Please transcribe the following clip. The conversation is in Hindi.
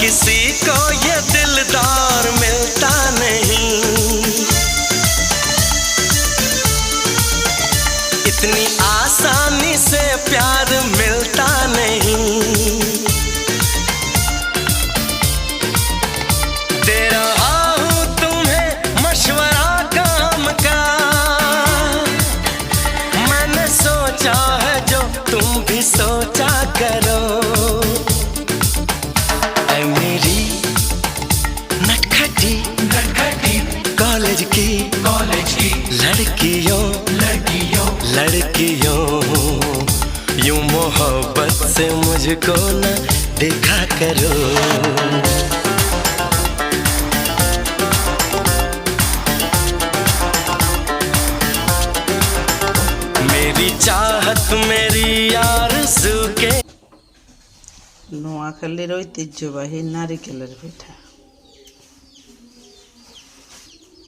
किसी को ये दिलदार मिलता नहीं, इतनी आसानी से प्यार मिलता नहीं। दे रहा हूँ तुम्हें मशवरा काम का, मैंने सोचा है जो तुम भी सोचा करो। ऐ मेरी नटखटी नटखटी कॉलेज की लड़कियों यूं मोहब्बत से मुझको न देखा करो। मेरी चाहत मेरी आरज़ू के নোয়াখালীর ঐতিহ্যবাহী নারিকেলের পিঠা।